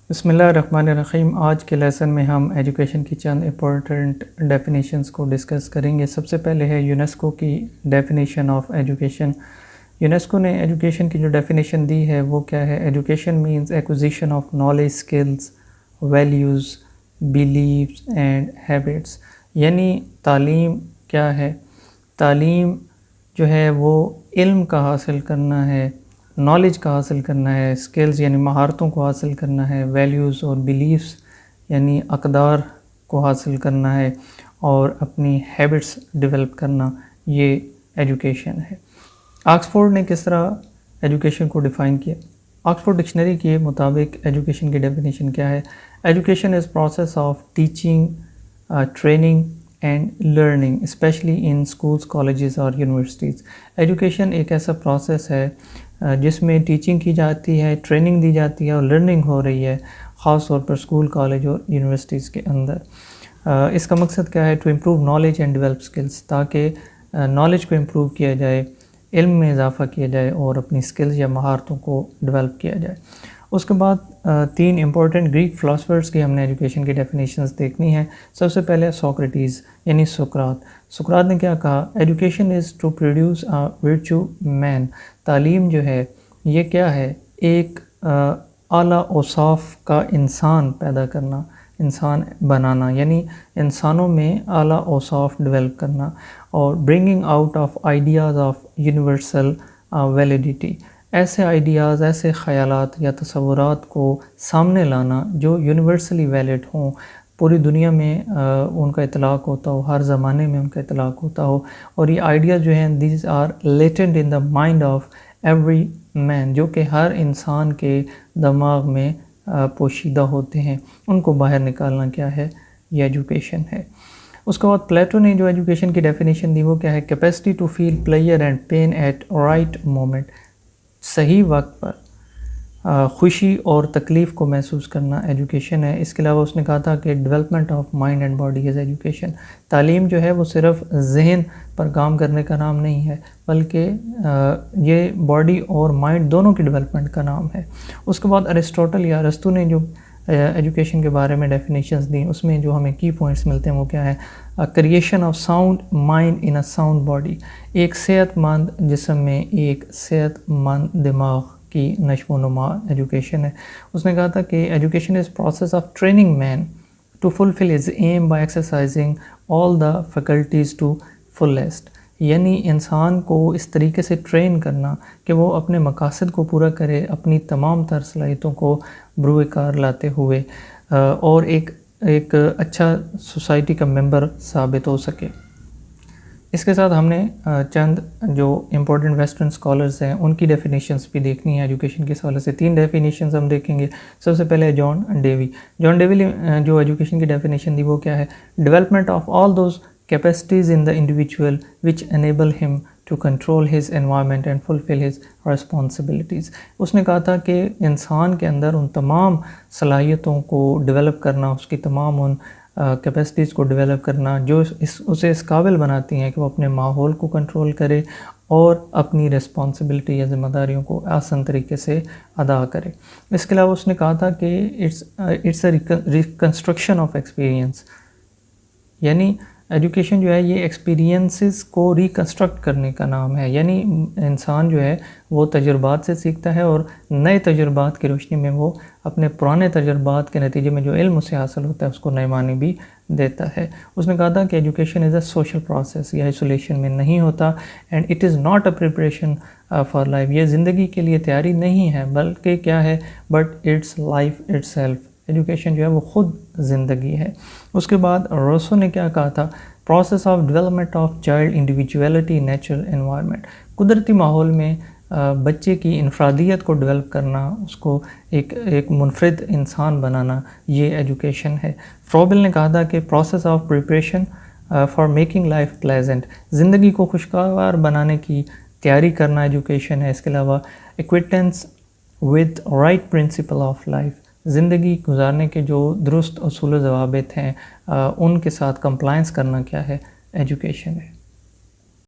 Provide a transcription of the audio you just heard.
بسم اللہ الرحمن الرحیم۔ آج کے لیسن میں ہم ایجوکیشن کی چند امپورٹنٹ ڈیفینیشنز کو ڈسکس کریں گے۔ سب سے پہلے ہے یونیسکو کی ڈیفینیشن آف ایجوکیشن۔ یونیسکو نے ایجوکیشن کی جو ڈیفینیشن دی ہے وہ کیا ہے؟ Education means acquisition of knowledge, skills, values, beliefs and habits. یعنی تعلیم کیا ہے؟ تعلیم جو ہے وہ علم کا حاصل کرنا ہے، نالج کا حاصل کرنا ہے، اسکلز یعنی مہارتوں کو حاصل کرنا ہے، ویلیوز اور بیلیفز یعنی اقدار کو حاصل کرنا ہے، اور اپنی ہیبٹس ڈیولپ کرنا، یہ ایجوکیشن ہے۔ آکسفورڈ نے کس طرح ایجوکیشن کو ڈیفائن کیا؟ آکسفورڈ ڈکشنری کے مطابق ایجوکیشن کی ڈیفینیشن کیا ہے؟ Education is process of teaching, training and learning specially in schools, colleges اور یونیورسٹیز۔ ایجوکیشن ایک ایسا پروسیس ہے جس میں ٹیچنگ کی جاتی ہے، ٹریننگ دی جاتی ہے اور لرننگ ہو رہی ہے، خاص طور پر اسکول، کالج اور یونیورسٹیز کے اندر۔ اس کا مقصد کیا ہے؟ To improve knowledge and develop skills, تاکہ نالج کو امپروو کیا جائے، علم میں اضافہ کیا جائے اور اپنی اسکلز یا مہارتوں کو ڈیولپ کیا جائے۔ اس کے بعد تین امپورٹنٹ گریک فلاسفرز کی ہم نے ایجوکیشن کی ڈیفینیشنز دیکھنی ہیں۔ سب سے پہلے سوکریٹیز یعنی سقراط نے کیا کہا؟ Education is to produce a virtue man. تعلیم جو ہے یہ کیا ہے؟ ایک اعلیٰ اوصاف کا انسان پیدا کرنا، انسان بنانا، یعنی انسانوں میں اعلیٰ اوصاف ڈیولپ کرنا، اور bringing out of ideas of universal validity, ایسے آئیڈیاز، ایسے خیالات یا تصورات کو سامنے لانا جو یونیورسلی ویلڈ ہوں، پوری دنیا میں ان کا اطلاق ہوتا ہو، ہر زمانے میں ان کا اطلاق ہوتا ہو، اور یہ آئیڈیاز جو ہیں these are latent in the mind of every man, جو کہ ہر انسان کے دماغ میں پوشیدہ ہوتے ہیں، ان کو باہر نکالنا کیا ہے؟ یہ ایجوکیشن ہے۔ اس کے بعد پلیٹو نے جو ایجوکیشن کی ڈیفینیشن دی وہ کیا ہے؟ Capacity to feel pleasure and pain at right moment, صحیح وقت پر خوشی اور تکلیف کو محسوس کرنا ایجوکیشن ہے۔ اس کے علاوہ اس نے کہا تھا کہ development of mind and body is education. تعلیم جو ہے وہ صرف ذہن پر کام کرنے کا نام نہیں ہے، بلکہ یہ باڈی اور مائنڈ دونوں کی ڈیولپمنٹ کا نام ہے۔ اس کے بعد ارسطوٹل یا ارسطو نے جو ایجوکیشن کے بارے میں ڈیفینیشنز دیں، اس میں جو ہمیں کی پوائنٹس ملتے ہیں وہ کیا ہے؟ Creation of sound mind in a sound body, ایک صحت مند جسم میں ایک صحت مند دماغ کی نشو و نما ایجوکیشن ہے۔ اس نے کہا تھا کہ education is process of training man to fulfil his aim by exercising all the faculties to fullest, یعنی انسان کو اس طریقے سے ٹرین کرنا کہ وہ اپنے مقاصد کو پورا کرے، اپنی تمام تر صلاحیتوں کو بروئے کار لاتے ہوئے، اور ایک اچھا سوسائٹی کا ممبر ثابت ہو سکے۔ اس کے ساتھ ہم نے چند جو امپورٹنٹ ویسٹرن اسکالرز ہیں ان کی ڈیفینیشنز بھی دیکھنی ہے۔ ایجوکیشن کے حوالے سے تین ڈیفینیشنز ہم دیکھیں گے۔ سب سے پہلے جان ڈیوی نے جو ایجوکیشن کی ڈیفینیشن دی وہ کیا ہے؟ Development of all those capacities in the individual which enable him to control his environment and fulfill his responsibilities۔ اس نے کہا تھا کہ انسان کے اندر ان تمام صلاحیتوں کو ڈیولپ کرنا، اس کی تمام ان کیپیسٹیز کو ڈیولپ کرنا جو اسے اس قابل بناتی ہیں کہ وہ اپنے ماحول کو کنٹرول کرے اور اپنی رسپانسبلٹی یا ذمہ داریوں کو آسان طریقے سے ادا کرے۔ اس کے علاوہ اس نے کہا تھا کہ it's a reconstruction of experience, یعنی ایجوکیشن جو ہے یہ ایکسپیرینسز کو ریکنسٹرکٹ کرنے کا نام ہے، یعنی انسان جو ہے وہ تجربات سے سیکھتا ہے اور نئے تجربات کی روشنی میں وہ اپنے پرانے تجربات کے نتیجے میں جو علم اسے حاصل ہوتا ہے اس کو نئے معنی بھی دیتا ہے۔ اس نے کہا تھا کہ education is a social process, یہ آئسولیشن میں نہیں ہوتا، and it is not a preparation for life, یہ زندگی کے لیے تیاری نہیں ہے بلکہ کیا ہے؟ But it's life itself, education جو ہے وہ خود زندگی ہے۔ اس کے بعد روسو نے کیا کہا تھا؟ Process of development of child individuality natural environment, قدرتی ماحول میں بچے کی انفرادیت کو ڈیولپ کرنا، اس کو ایک منفرد انسان بنانا، یہ ایجوکیشن ہے۔ فروبل نے کہا تھا کہ process of preparation for making life pleasant, زندگی کو خوشگوار بنانے کی تیاری کرنا ایجوکیشن ہے۔ اس کے علاوہ acquaintance with right principle of life, زندگی گزارنے کے جو درست اصول و ضوابط ہیں ان کے ساتھ کمپلائنس کرنا کیا ہے؟ ایجوکیشن ہے۔